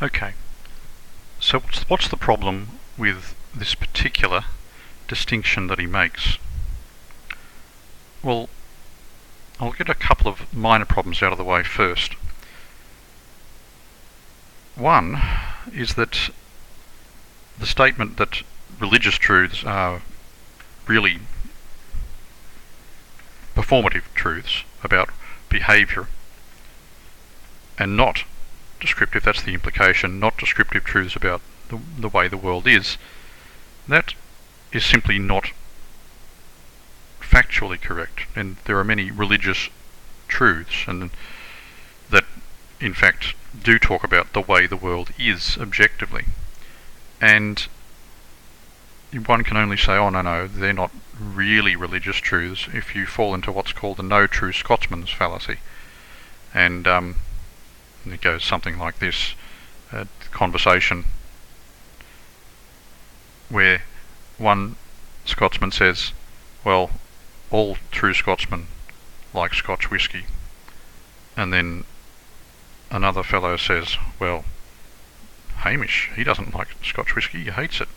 Okay, so what's the problem with this particular distinction that he makes? Well, I'll get a couple of minor problems out of the way first. One is that the statement that religious truths are really performative truths about behaviour and not descriptive, that's the implication, not descriptive truths about the way the world is, that is simply not factually correct. And there are many religious truths and that in fact do talk about the way the world is objectively. And one can only say, oh no, they're not really religious truths if you fall into what's called the no true Scotsman's fallacy. And it goes something like this, a conversation where one Scotsman says, well, all true Scotsmen like Scotch whisky. And then another fellow says, well, Hamish, he doesn't like Scotch whisky, he hates it.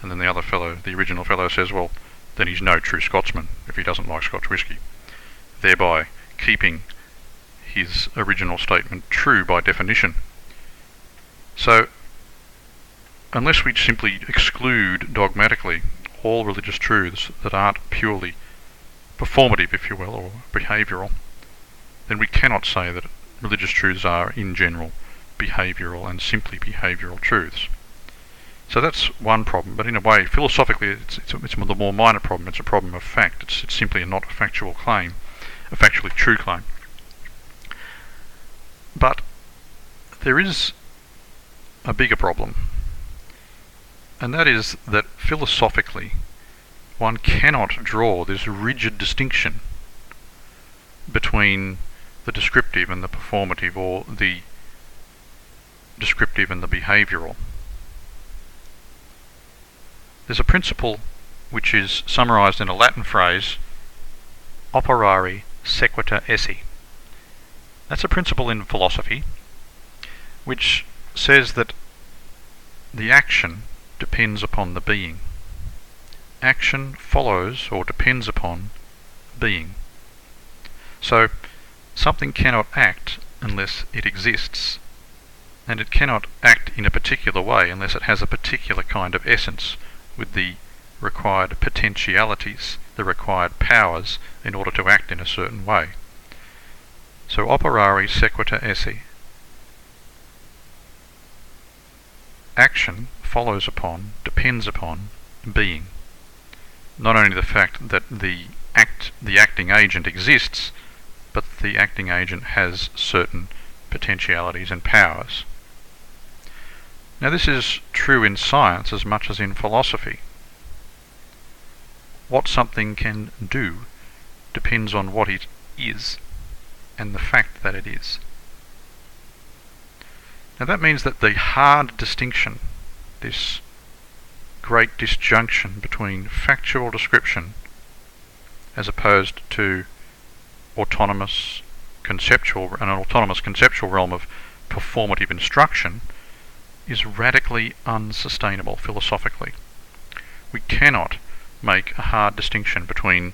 And then the other fellow, the original fellow, says, well, then he's no true Scotsman if he doesn't like Scotch whisky, thereby keeping his original statement true by definition. So, unless we simply exclude dogmatically all religious truths that aren't purely performative, if you will, or behavioural, then we cannot say that religious truths are, in general, behavioural and simply behavioural truths. So that's one problem, but in a way, philosophically, it's the more minor problem. It's a problem of fact. It's simply not a factual claim, a factually true claim. But there is a bigger problem, and that is that philosophically, one cannot draw this rigid distinction between the descriptive and the performative, or the descriptive and the behavioural. There's a principle which is summarised in a Latin phrase, operare sequitur esse. That's a principle in philosophy which says that the action depends upon the being. Action follows or depends upon being. So something cannot act unless it exists, and it cannot act in a particular way unless it has a particular kind of essence with the required potentialities, the required powers in order to act in a certain way. So operare sequitur esse. Action follows upon, depends upon being. Not only the fact that the acting agent exists, but the acting agent has certain potentialities and powers. Now this is true in science as much as in philosophy. What something can do depends on what it is and the fact that it is. Now that means that the hard distinction, this great disjunction between factual description as opposed to an autonomous conceptual realm of performative instruction, is radically unsustainable philosophically. We cannot make a hard distinction between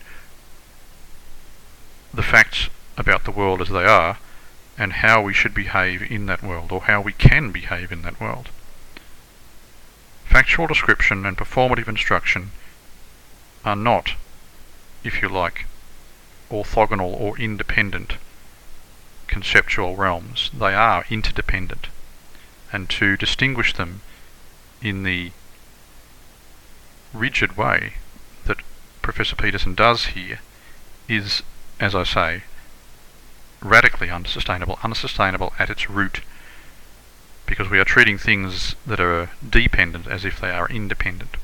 the facts about the world as they are and how we should behave in that world, or how we can behave in that world. Factual description and performative instruction are not, if you like, orthogonal or independent conceptual realms. They are interdependent. And to distinguish them in the rigid way that Professor Peterson does here is, as I say, radically unsustainable at its root, because we are treating things that are dependent as if they are independent.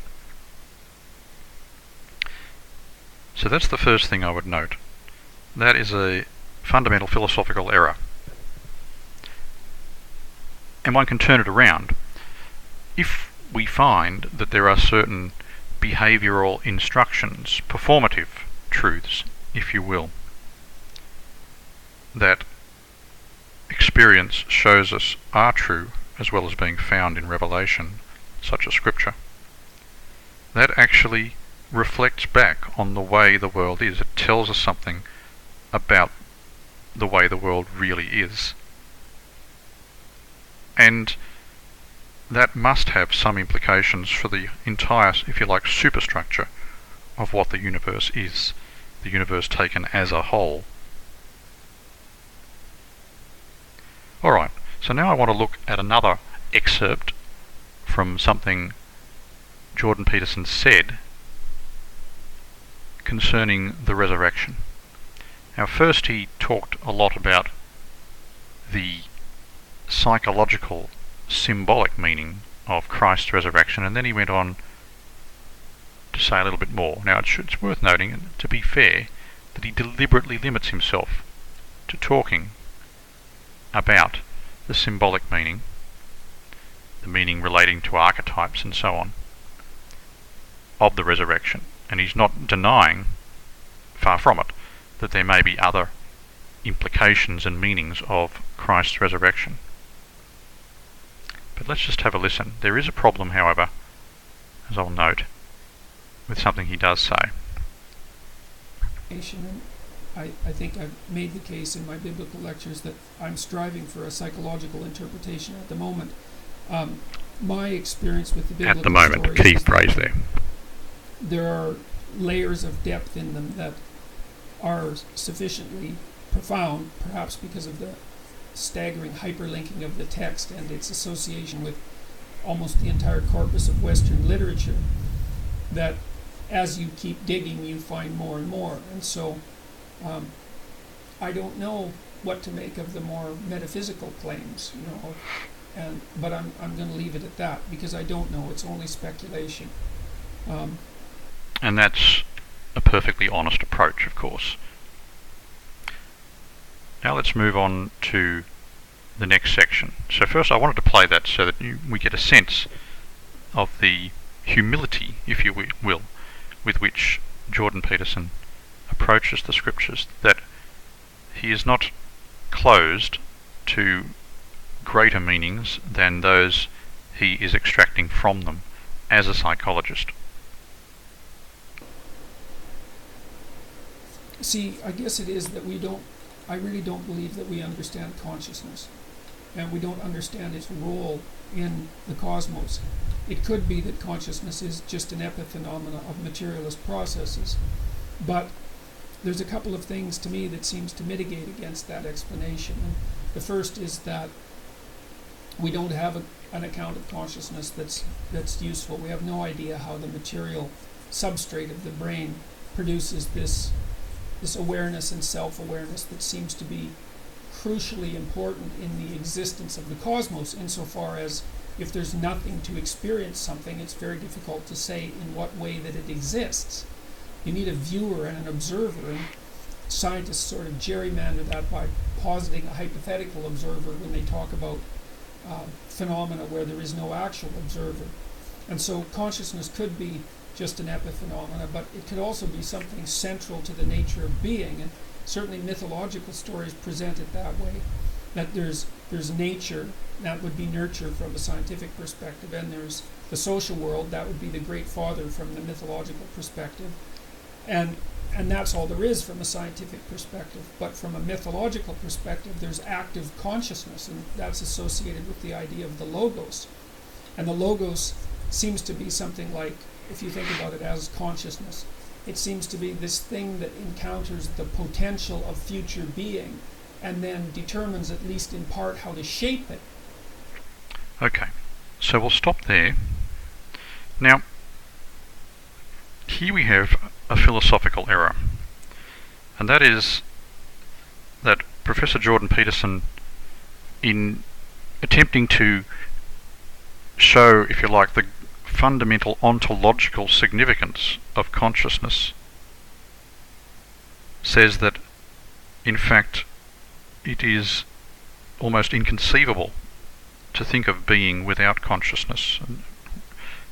So that's the first thing I would note. That is a fundamental philosophical error. And one can turn it around. If we find that there are certain behavioural instructions, performative truths, if you will, that experience shows us are true as well as being found in revelation, such as Scripture, that actually reflects back on the way the world is. It tells us something about the way the world really is. And that must have some implications for the entire, if you like, superstructure of what the universe is, the universe taken as a whole. Alright, so now I want to look at another excerpt from something Jordan Peterson said concerning the resurrection. Now first he talked a lot about the psychological, symbolic meaning of Christ's resurrection, and then he went on to say a little bit more. Now it's worth noting, to be fair, that he deliberately limits himself to talking about the symbolic meaning, the meaning relating to archetypes and so on, of the resurrection. And he's not denying, far from it, that there may be other implications and meanings of Christ's resurrection. But let's just have a listen. There is a problem, however, as I'll note, with something he does say. I think I've made the case in my biblical lectures that I'm striving for a psychological interpretation at the moment. My experience with the biblical at the moment, key phrase there. There are layers of depth in them that are sufficiently profound, perhaps because of the staggering hyperlinking of the text and its association with almost the entire corpus of Western literature, that as you keep digging you find more and more. And so I don't know what to make of the more metaphysical claims, but I'm going to leave it at that because I don't know. It's only speculation. And that's a perfectly honest approach, of course. Now let's move on to the next section. So first I wanted to play that so that we get a sense of the humility, if you will, with which Jordan Peterson approaches the Scriptures, that he is not closed to greater meanings than those he is extracting from them as a psychologist. See, I guess it is that I really don't believe that we understand consciousness, and we don't understand its role in the cosmos. It could be that consciousness is just an epiphenomena of materialist processes, but there's a couple of things to me that seems to mitigate against that explanation. And the first is that we don't have an account of consciousness that's useful. We have no idea how the material substrate of the brain produces this awareness and self-awareness that seems to be crucially important in the existence of the cosmos, insofar as if there's nothing to experience something, it's very difficult to say in what way that it exists. You need a viewer and an observer, and scientists sort of gerrymander that by positing a hypothetical observer when they talk about phenomena where there is no actual observer. And so consciousness could be just an epiphenomena, but it could also be something central to the nature of being, and certainly mythological stories present it that way, that there's nature, that would be nurture from a scientific perspective, and there's the social world, that would be the great father from the mythological perspective, and that's all there is from a scientific perspective. But from a mythological perspective, there's active consciousness, and that's associated with the idea of the logos. And the logos seems to be something like, if you think about it as consciousness, it seems to be this thing that encounters the potential of future being and then determines, at least in part, how to shape it. Okay, so we'll stop there. Now, here we have a philosophical error, and that is that Professor Jordan Peterson, in attempting to show, if you like, the fundamental ontological significance of consciousness, says that in fact it is almost inconceivable to think of being without consciousness. And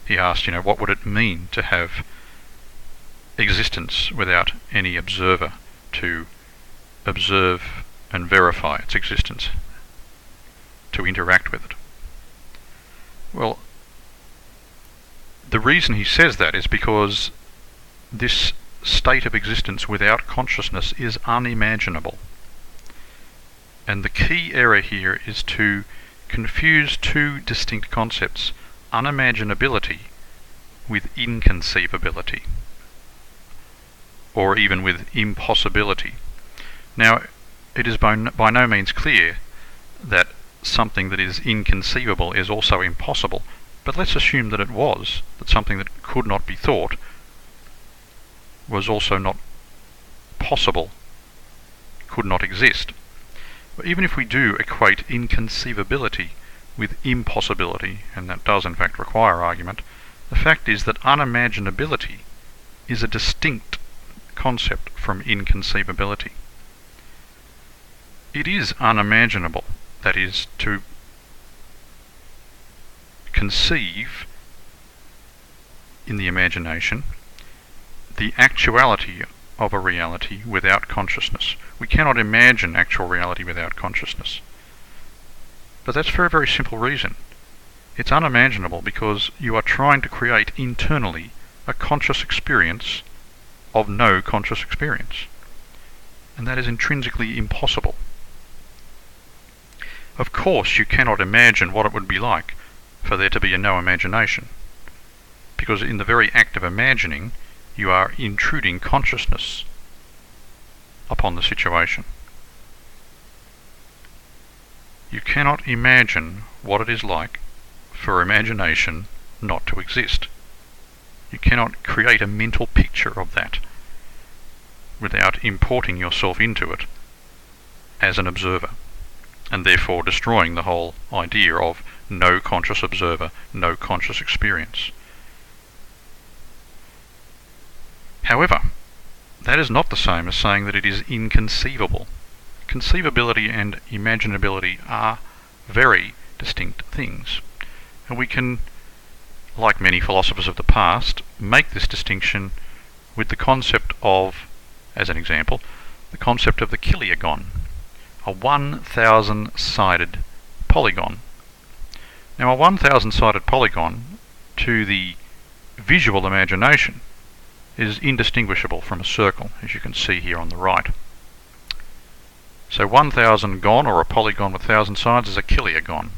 he asked, what would it mean to have existence without any observer to observe and verify its existence, to interact with it? Well, the reason he says that is because this state of existence without consciousness is unimaginable. And the key error here is to confuse two distinct concepts, unimaginability with inconceivability, or even with impossibility. Now, it is by no means clear that something that is inconceivable is also impossible, but let's assume that it was, that something that could not be thought was also not possible, could not exist. But even if we do equate inconceivability with impossibility, and that does in fact require argument, the fact is that unimaginability is a distinct concept from inconceivability. It is unimaginable, that is, to conceive in the imagination the actuality of a reality without consciousness. We cannot imagine actual reality without consciousness. But that's for a very simple reason. It's unimaginable because you are trying to create internally a conscious experience of no conscious experience. And that is intrinsically impossible. Of course, you cannot imagine what it would be like for there to be a no imagination, because in the very act of imagining, you are intruding consciousness upon the situation. You cannot imagine what it is like for imagination not to exist. You cannot create a mental picture of that without importing yourself into it as an observer, and therefore destroying the whole idea of no conscious observer, no conscious experience. However, that is not the same as saying that it is inconceivable. Conceivability and imaginability are very distinct things, and we can, like many philosophers of the past, make this distinction with the concept of, as an example, the concept of the kiliogon, a 1,000-sided polygon. Now, a 1,000-sided polygon, to the visual imagination, is indistinguishable from a circle, as you can see here on the right. So 1,000 gon, or a polygon with 1,000 sides, is a kiliogon.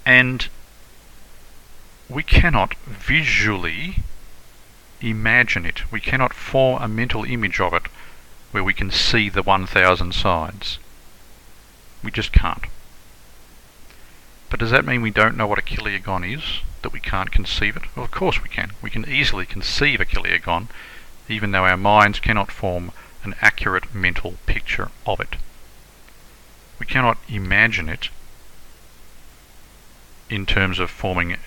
And we cannot visually imagine it. We cannot form a mental image of it where we can see the 1,000 sides. We just can't. But does that mean we don't know what a kiliogon is? That we can't conceive it? Well, of course we can. We can easily conceive a kiliogon, even though our minds cannot form an accurate mental picture of it. We cannot imagine it in terms of forming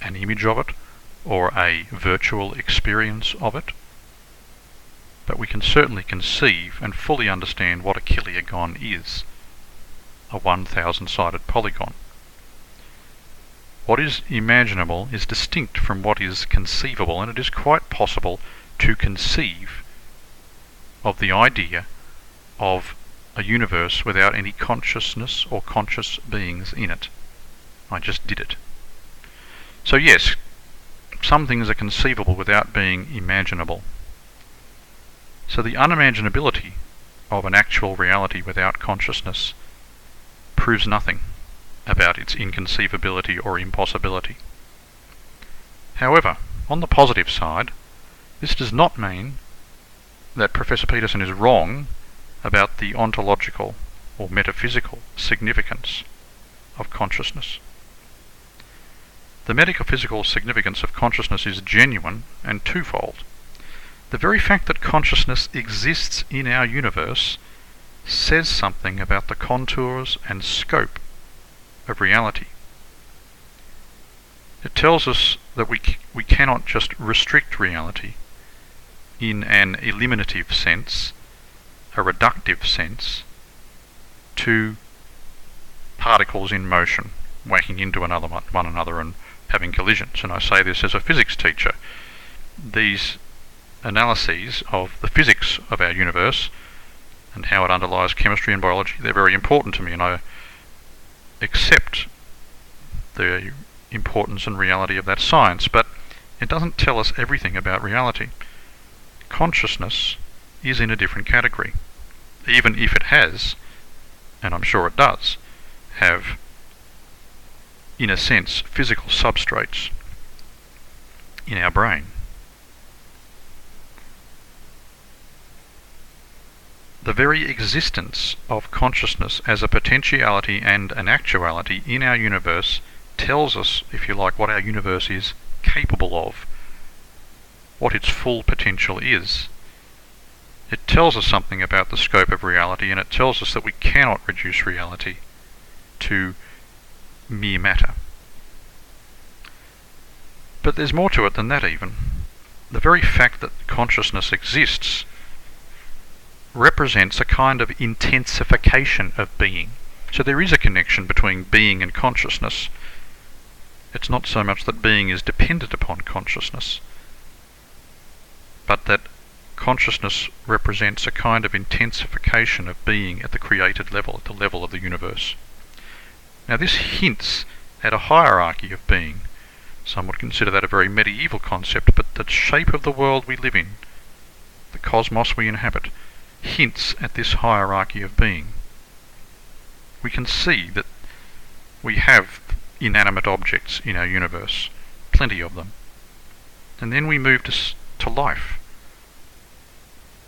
an image of it or a virtual experience of it, but we can certainly conceive and fully understand what a kiliogon is, a 1,000-sided polygon. What is imaginable is distinct from what is conceivable, and it is quite possible to conceive of the idea of a universe without any consciousness or conscious beings in it. I just did it. So yes, some things are conceivable without being imaginable. So the unimaginability of an actual reality without consciousness proves nothing about its inconceivability or impossibility. However, on the positive side, this does not mean that Professor Peterson is wrong about the ontological or metaphysical significance of consciousness. The metaphysical significance of consciousness is genuine and twofold. The very fact that consciousness exists in our universe says something about the contours and scope of reality. It tells us that we cannot just restrict reality in an eliminative sense, a reductive sense, to particles in motion, whacking into one another and having collisions. And I say this as a physics teacher. These analyses of the physics of our universe and how it underlies chemistry and biology, they're very important to me, and I accept the importance and reality of that science, but it doesn't tell us everything about reality. Consciousness is in a different category, even if it has, and I'm sure it does, have, in a sense, physical substrates in our brain. The very existence of consciousness as a potentiality and an actuality in our universe tells us, if you like, what our universe is capable of, what its full potential is. It tells us something about the scope of reality, and it tells us that we cannot reduce reality to mere matter. But there's more to it than that even. The very fact that consciousness exists represents a kind of intensification of being. So there is a connection between being and consciousness. It's not so much that being is dependent upon consciousness, but that consciousness represents a kind of intensification of being at the created level, at the level of the universe. Now this hints at a hierarchy of being. Some would consider that a very medieval concept, but the shape of the world we live in, the cosmos we inhabit, hints at this hierarchy of being. We can see that we have inanimate objects in our universe, plenty of them. And then we move to life,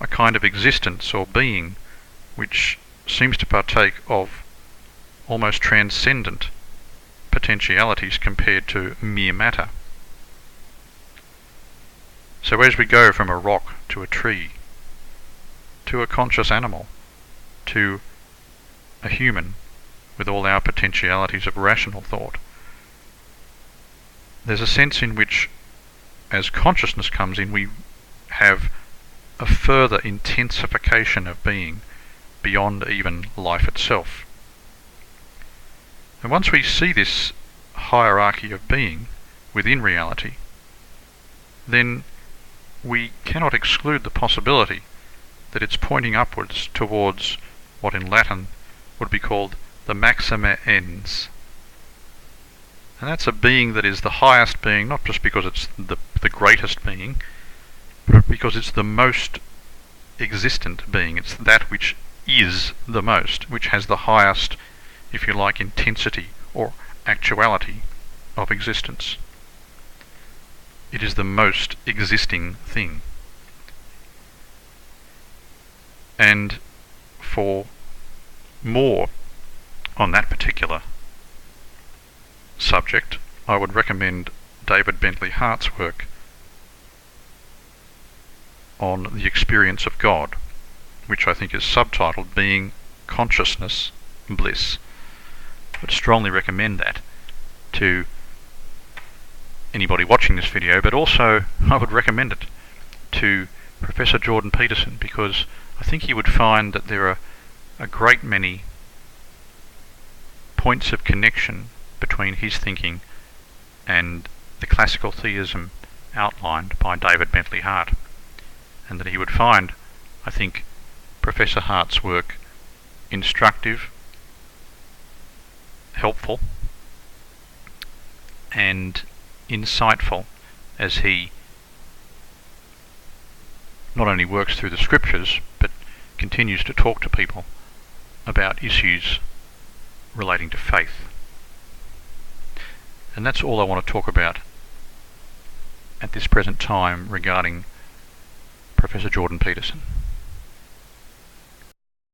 a kind of existence or being which seems to partake of almost transcendent potentialities compared to mere matter. So as we go from a rock to a tree, to a conscious animal, to a human with all our potentialities of rational thought, there's a sense in which, as consciousness comes in, we have a further intensification of being beyond even life itself. And once we see this hierarchy of being within reality, then we cannot exclude the possibility that it's pointing upwards towards what in Latin would be called the maxima ens. And that's a being that is the highest being, not just because it's the greatest being, but because it's the most existent being. It's that which is the most, which has the highest, if you like, intensity or actuality of existence. It is the most existing thing. And for more on that particular subject, I would recommend David Bentley Hart's work on the experience of God, which I think is subtitled Being, Consciousness, Bliss. I would strongly recommend that to anybody watching this video, but also I would recommend it to Professor Jordan Peterson, because I think he would find that there are a great many points of connection between his thinking and the classical theism outlined by David Bentley Hart, and that he would find, I think, Professor Hart's work instructive, helpful, and insightful as he not only works through the scriptures but continues to talk to people about issues relating to faith. And that's all I want to talk about at this present time regarding Professor Jordan Peterson.